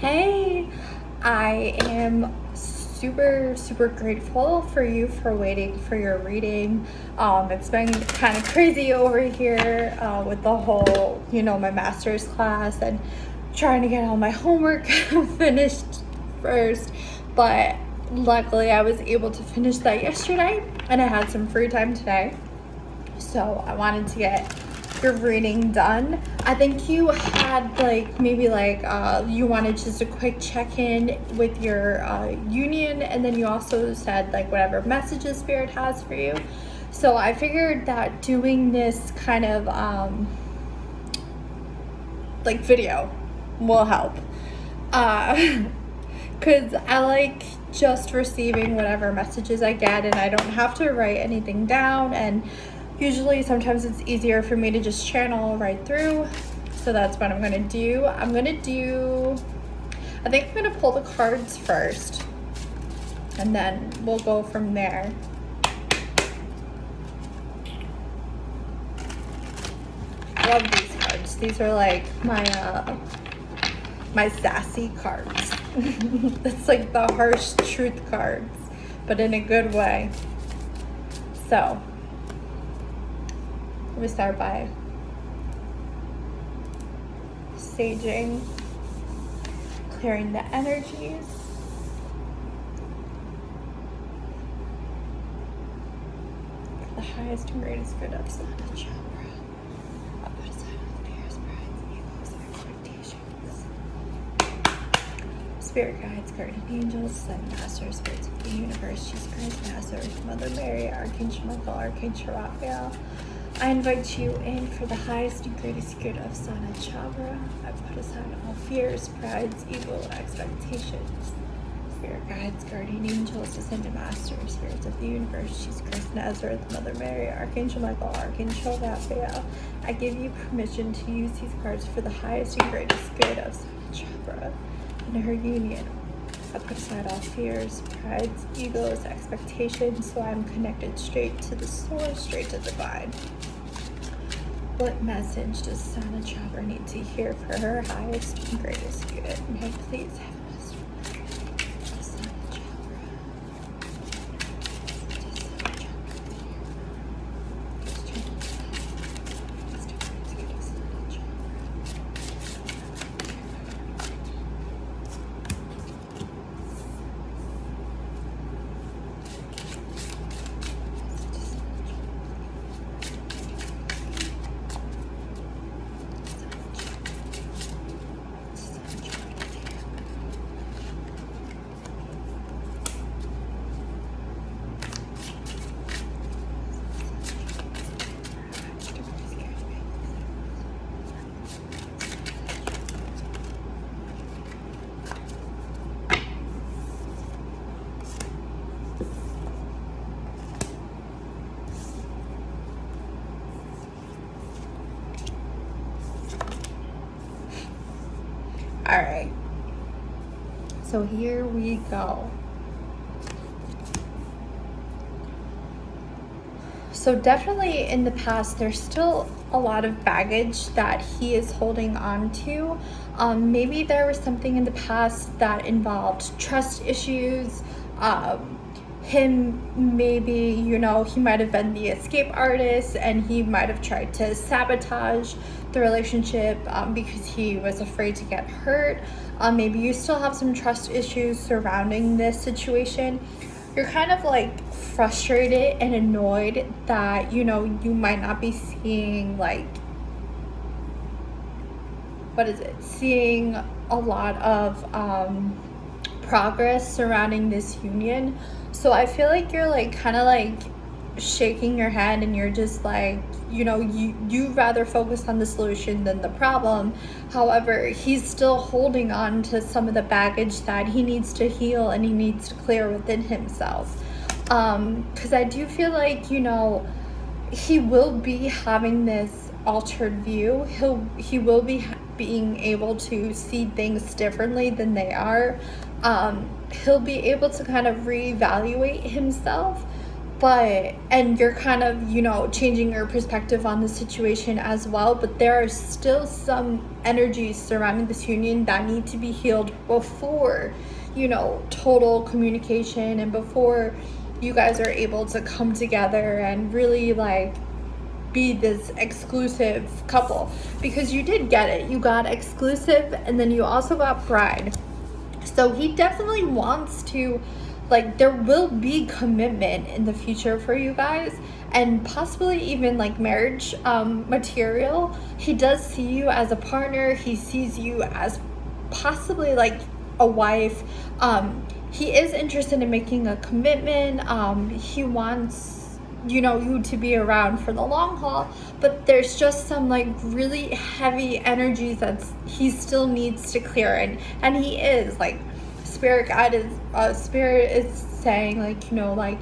Hey, I am super grateful for you for waiting for your reading. It's been kind of crazy over here with the whole, my master's class and trying to get all my homework finished first. But luckily, I was able to finish that yesterday and I had some free time today. So I wanted to get your reading done. I think you had you wanted just a quick check-in with your union, and then you also said whatever messages Spirit has for you. So I figured that doing this kind of video will help, because I like just receiving whatever messages I get, and I don't have to write anything down, and usually sometimes it's easier for me to just channel right through. So that's what I'm gonna do. I think I'm gonna pull the cards first and then we'll go from there. I love these cards. These are like my sassy cards. It's like the harsh truth cards, but in a good way. So we start by saging, clearing the energies. For the highest and greatest good of Sana Chakra. Up aside all fears, prides, egos, expectations. Spirit guides, guardian angels, Sun Master, spirits of the universe, Jesus Christ, Master, Mother Mary, Archangel Michael, Archangel Raphael. I invite you in for the highest and greatest good of Sana Chakra. I put aside all fears, prides, evil expectations. Spirit guides, guardian angels, ascended masters, spirits of the universe, Jesus Christ, Nazareth, Mother Mary, Archangel Michael, Archangel Raphael. I give you permission to use these cards for the highest and greatest good of Sana Chakra and her union. I put aside all fears, prides, egos, expectations, so I'm connected straight to the source, straight to divine. What message does Sana Chakra need to hear for her highest and greatest good? May I please have a message for Sana Chakra? All right, so here we go. So definitely in the past, there's still a lot of baggage that he is holding on to. Maybe there was something in the past that involved trust issues. Maybe, he might have been the escape artist and he might have tried to sabotage the relationship because he was afraid to get hurt. Maybe you still have some trust issues surrounding this situation. You're kind of frustrated and annoyed that, you might not be seeing seeing a lot of progress surrounding this union. So I feel like you're kind of shaking your head and you're just you rather focus on the solution than the problem. However, he's still holding on to some of the baggage that he needs to heal and he needs to clear within himself. Because I do feel like, he will be having this altered view. He will be being able to see things differently than they are. He'll be able to kind of reevaluate himself, and you're kind of, you know, changing your perspective on the situation as well, but there are still some energies surrounding this union that need to be healed before, you know, total communication, and before you guys are able to come together and really like be this exclusive couple. Because you did get it, you got exclusive, and then you also got bride. So he definitely wants to, like, there will be commitment in the future for you guys, and possibly even like marriage material. He does see you as a partner. He sees you as possibly like a wife. He is interested in making a commitment. He wants, you know, you to be around for the long haul, but there's just some like really heavy energies that he still needs to clear, and he is like, spirit guide is spirit is saying, like, you know, like,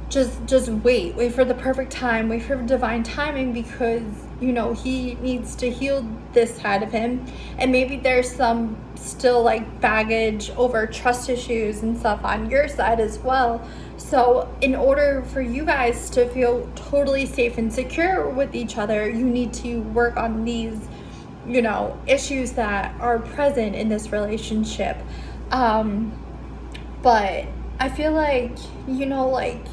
just wait for the perfect time, wait for divine timing, because, you know, he needs to heal this side of him, and maybe there's some still like baggage over trust issues and stuff on your side as well. So in order for you guys to feel totally safe and secure with each other, you need to work on these, you know, issues that are present in this relationship. But I feel like, you know, like,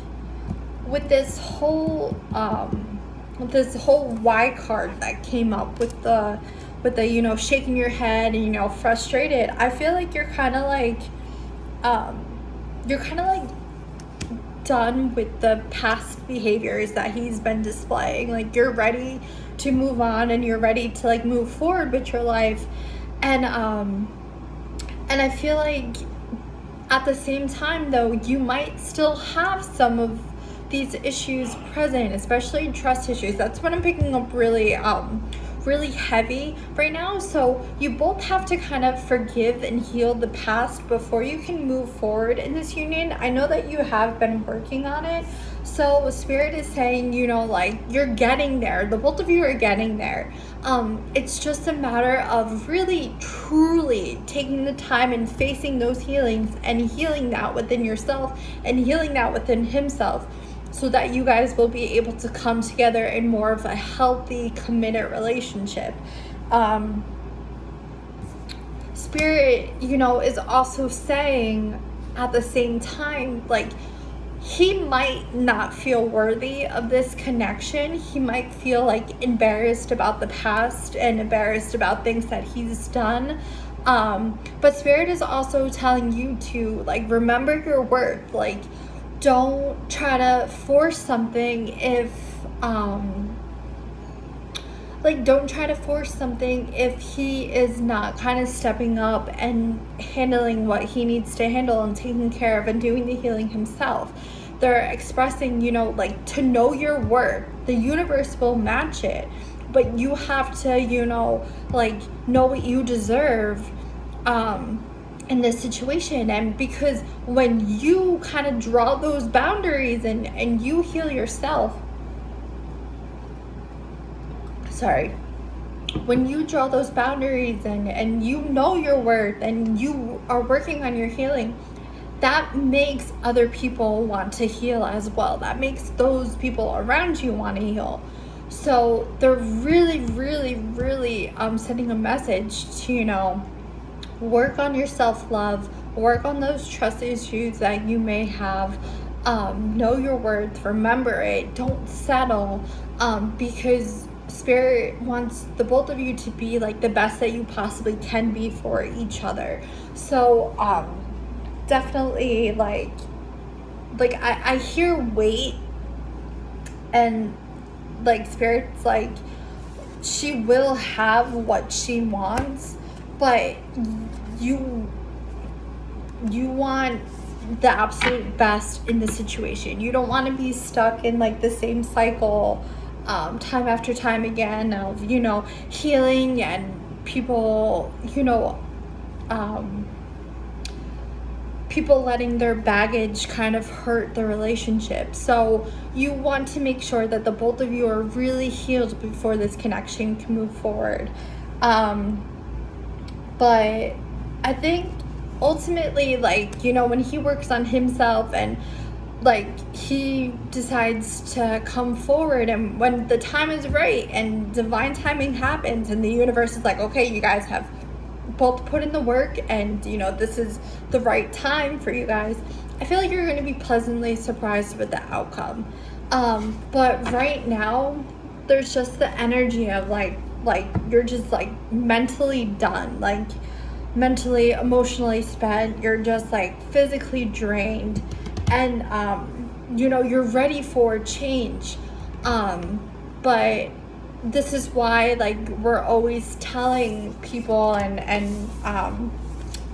with this whole Y card that came up with the you know, shaking your head and, you know, frustrated, I feel like you're kind of like done with the past behaviors that he's been displaying. Like, you're ready to move on, and you're ready to like move forward with your life, and I feel like at the same time though, you might still have some of these issues present, especially trust issues. That's what I'm picking up really really heavy right now. So you both have to kind of forgive and heal the past before you can move forward in this union. I know that you have been working on it. So spirit is saying, you know, like, you're getting there. The both of you are getting there. It's just a matter of really truly taking the time and facing those healings, and healing that within yourself and healing that within himself, so that you guys will be able to come together in more of a healthy, committed relationship. Spirit, you know, is also saying at the same time, like, he might not feel worthy of this connection. He might feel like embarrassed about the past and embarrassed about things that he's done. But spirit is also telling you to, like, remember your worth. Like, don't try to force something if don't try to force something if he is not kind of stepping up and handling what he needs to handle and taking care of and doing the healing himself. They're expressing, you know, like, to know your worth. The universe will match it, but you have to, you know, like, know what you deserve in this situation. And because when you kind of draw those boundaries and you heal yourself, when you draw those boundaries and you know your worth and you are working on your healing, that makes other people want to heal as well. That makes those people around you want to heal. So they're really, really, really sending a message to, you know, work on your self-love, work on those trust issues that you may have, know your worth, remember it, don't settle, because spirit wants the both of you to be like the best that you possibly can be for each other. So definitely like I hear wait, and like spirit's like, she will have what she wants, but you want the absolute best in the situation. You don't want to be stuck in like the same cycle time after time again of, you know, healing and people, you know, people letting their baggage kind of hurt the relationship. So you want to make sure that the both of you are really healed before this connection can move forward. But I think ultimately, like, you know, when he works on himself and like he decides to come forward, and when the time is right and divine timing happens and the universe is like, okay, you guys have both put in the work and this is the right time for you guys, I feel like you're going to be pleasantly surprised with the outcome. But right now there's just the energy of like you're just like mentally done, like mentally, emotionally spent. You're just like physically drained, and you're ready for change. But this is why, like, we're always telling people and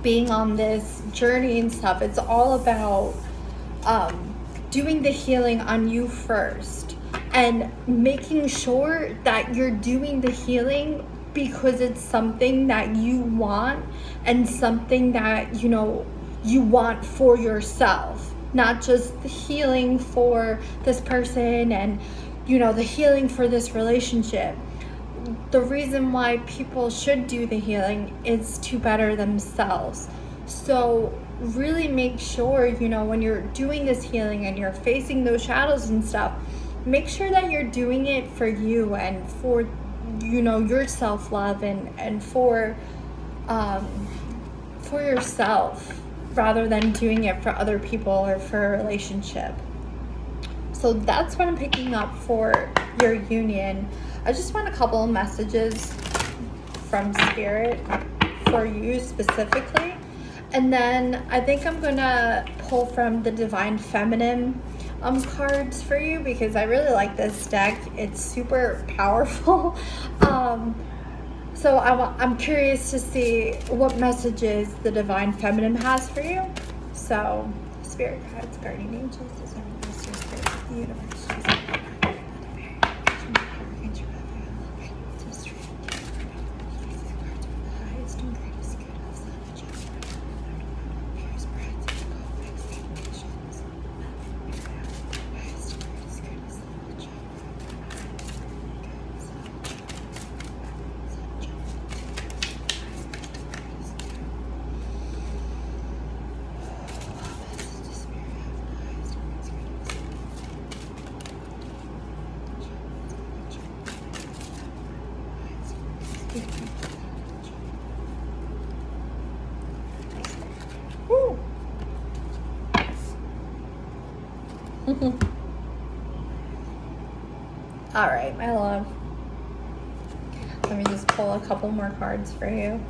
being on this journey and stuff, it's all about doing the healing on you first and making sure that you're doing the healing because it's something that you want and something that you want for yourself, not just the healing for this person and the healing for this relationship. The reason why people should do the healing is to better themselves. So really make sure, when you're doing this healing and you're facing those shadows and stuff, make sure that you're doing it for you and for your self-love and for yourself, rather than doing it for other people or for a relationship. So that's what I'm picking up for your union. I just want a couple of messages from Spirit for you specifically. And then I think I'm going to pull from the Divine Feminine cards for you, because I really like this deck. It's super powerful. So I'm curious to see what messages the Divine Feminine has for you. So, Spirit guides, guardian angels, discerning masters, spirits of the universe, Woo. All right, my love. Let me just pull a couple more cards for you.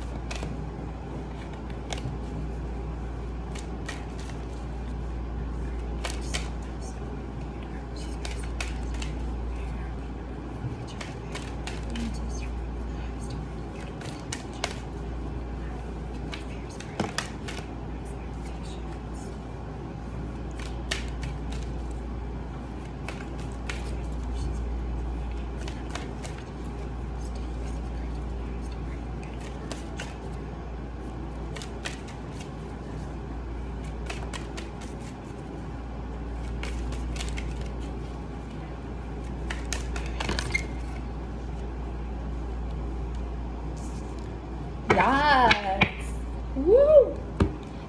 Yes. Woo!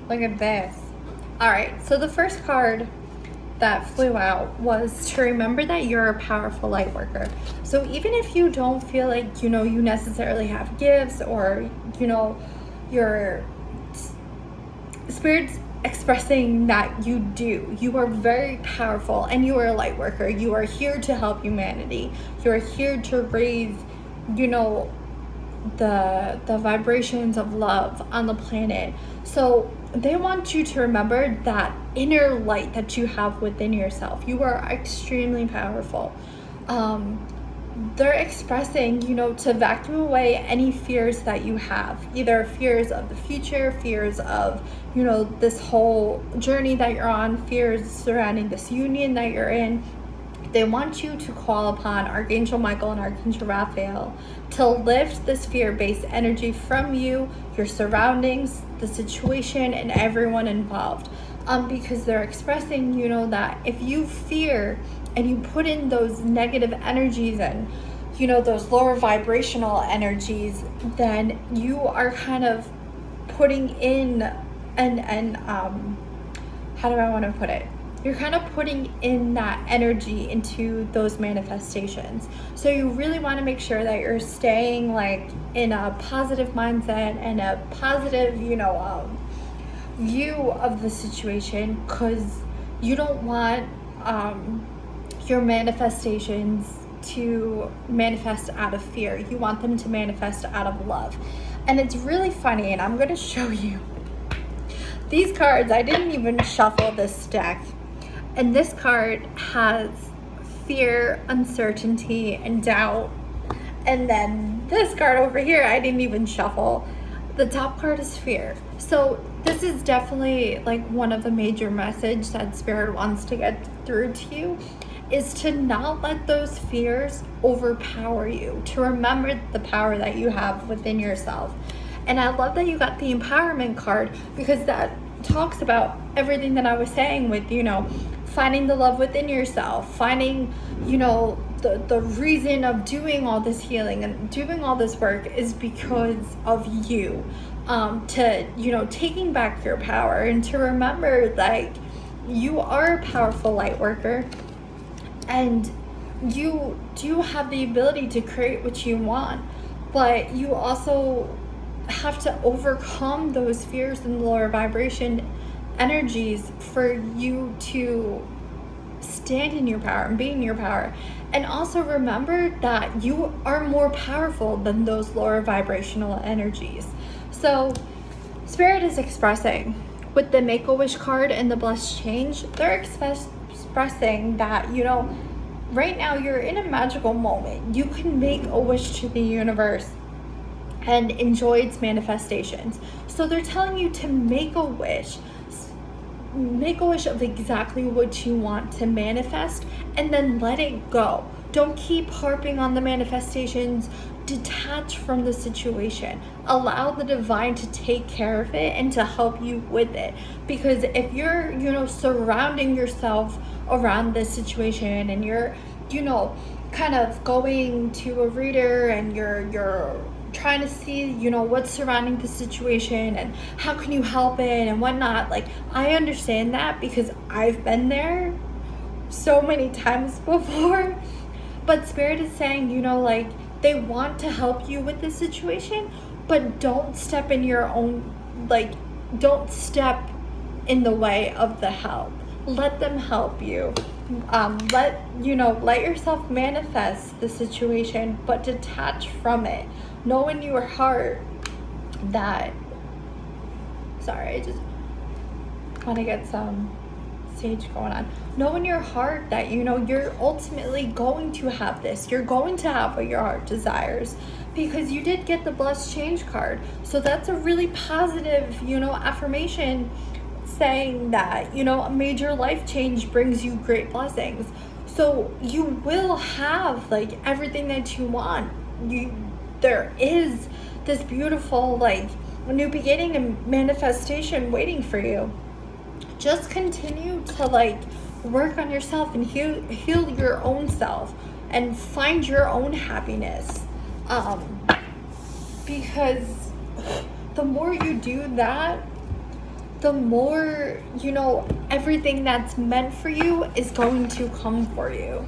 Look at this. All right, so the first card that flew out was to remember that you're a powerful light worker. So even if you don't feel like, you necessarily have gifts, or, your spirit's expressing that you do. You are very powerful and you are a light worker. You are here to help humanity. You are here to raise, the vibrations of love on the planet. So they want you to remember that inner light that you have within yourself. You are extremely powerful. They're expressing, to vacuum away any fears that you have, either fears of the future, fears of, this whole journey that you're on, fears surrounding this union that you're in. They want you to call upon Archangel Michael and Archangel Raphael to lift this fear-based energy from you, your surroundings, the situation, and everyone involved. Because they're expressing, that if you fear and you put in those negative energies and, those lower vibrational energies, then you are kind of putting in how do I want to put it? you're kind of putting in that energy into those manifestations. So you really want to make sure that you're staying like in a positive mindset and a positive, view of the situation, because you don't want your manifestations to manifest out of fear. You want them to manifest out of love. And it's really funny, and I'm going to show you these cards. I didn't even shuffle this deck, and this card has fear, uncertainty, and doubt. And then this card over here, I didn't even shuffle. The top card is fear. So this is definitely like one of the major messages that Spirit wants to get through to you, is to not let those fears overpower you, to remember the power that you have within yourself. And I love that you got the empowerment card, because that talks about everything that I was saying with, finding the love within yourself, finding, the reason of doing all this healing and doing all this work is because of you. To, taking back your power, and to remember that you are a powerful light worker, and you do have the ability to create what you want, but you also have to overcome those fears and lower vibration energies for you to stand in your power and be in your power. And also remember that you are more powerful than those lower vibrational energies. So Spirit is expressing with the Make-A-Wish card and the Blessed Change, they're expressing that, right now you're in a magical moment. You can make a wish to the universe and enjoy its manifestations. So they're telling you to make a wish of exactly what you want to manifest, and then let it go. Don't keep harping on the manifestations. Detach from the situation. Allow the divine to take care of it and to help you with it. Because if you're, surrounding yourself around this situation, and you're, kind of going to a reader, and you're trying to see, what's surrounding the situation and how can you help it and whatnot. Like, I understand that, because I've been there so many times before. But Spirit is saying, they want to help you with the situation, but don't step in your own, don't step in the way of the help. Let them help you. Let yourself manifest the situation, but detach from it. Know in your heart that, I just want to get some sage going on. Know in your heart that, you're ultimately going to have this. You're going to have what your heart desires, because you did get the Blessed Change card. So that's a really positive, affirmation, saying that, a major life change brings you great blessings. So you will have everything that you want. There is this beautiful new beginning and manifestation waiting for you. Just continue to work on yourself and heal your own self and find your own happiness, because the more you do that, the more everything that's meant for you is going to come for you,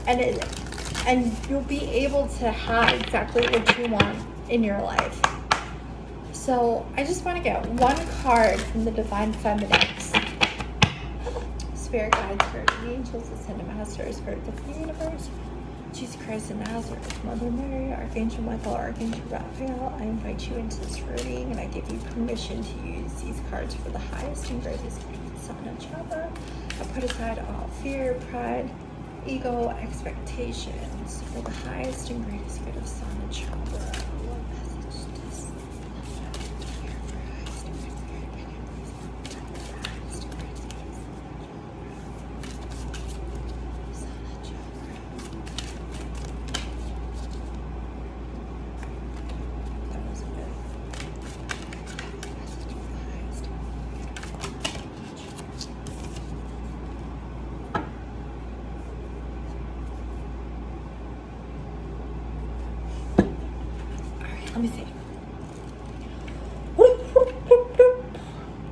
and you'll be able to have exactly what you want in your life. So I just want to get one card from the Divine Feminines. Spirit guides, spirit angels, ascended masters, spirit of the universe, Jesus Christ of Nazareth, Mother Mary, Archangel Michael, Archangel Raphael, I invite you into this reading, and I give you permission to use these cards for the highest and greatest good of Sana Chaba. I put aside all fear, pride, ego, expectations for the highest and greatest good of Sana Chaba. What message does here for highest and greatest Let me see.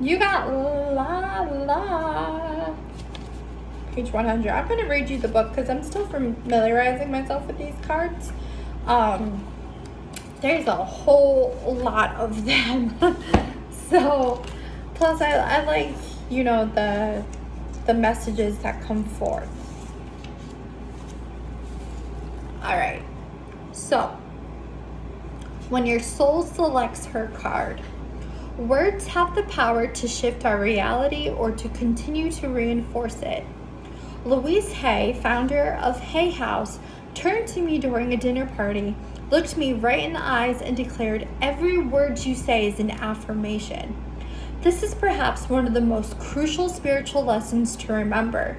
You got la la. page 100. I'm going to read you the book because I'm still familiarizing myself with these cards. There's a whole lot of them. So, plus I like, you know, the messages that come forth. All right. So, when your soul selects her card, words have the power to shift our reality or to continue to reinforce it. Louise Hay, founder of Hay House, turned to me during a dinner party, looked me right in the eyes, and declared, "Every word you say is an affirmation." This is perhaps one of the most crucial spiritual lessons to remember.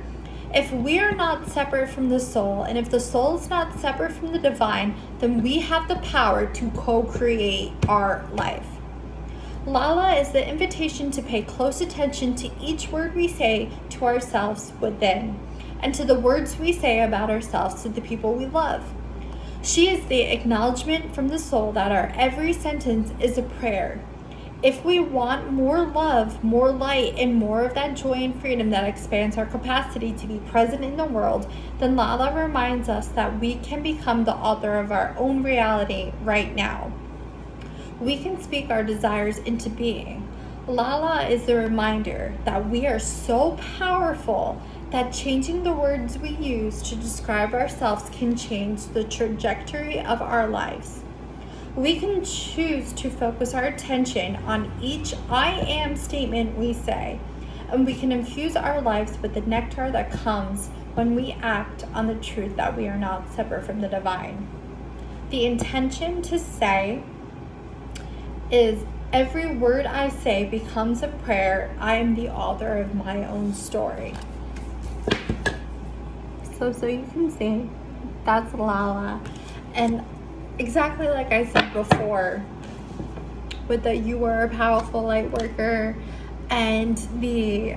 If we are not separate from the soul, and if the soul is not separate from the divine, then we have the power to co-create our life. Lala is the invitation to pay close attention to each word we say to ourselves within, and to the words we say about ourselves to the people we love. She is the acknowledgement from the soul that our every sentence is a prayer. If we want more love, more light, and more of that joy and freedom that expands our capacity to be present in the world, then Lala reminds us that we can become the author of our own reality right now. We can speak our desires into being. Lala is the reminder that we are so powerful that changing the words we use to describe ourselves can change the trajectory of our lives. We can choose to focus our attention on each I am statement we say, and we can infuse our lives with the nectar that comes when we act on the truth that we are not separate from the divine. The intention to say is, every word I say becomes a prayer. I am the author of my own story. So you can see, that's Lala. And exactly like I said before, with the you are a powerful light worker and the,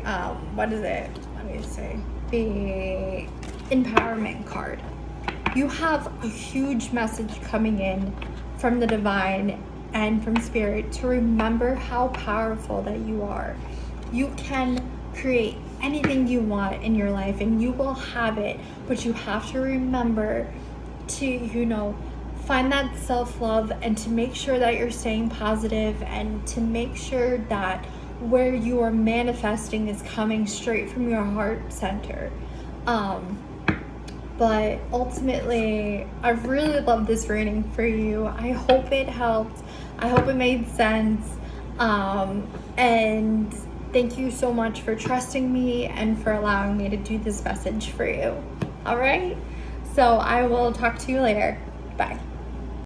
the empowerment card. You have a huge message coming in from the divine and from spirit to remember how powerful that you are. You can create anything you want in your life and you will have it, but you have to remember to, find that self-love and to make sure that you're staying positive and to make sure that where you are manifesting is coming straight from your heart center. But ultimately, I really love this reading for you. I hope it helped. I hope it made sense. And thank you so much for trusting me and for allowing me to do this message for you. All right? So I will talk to you later. Bye.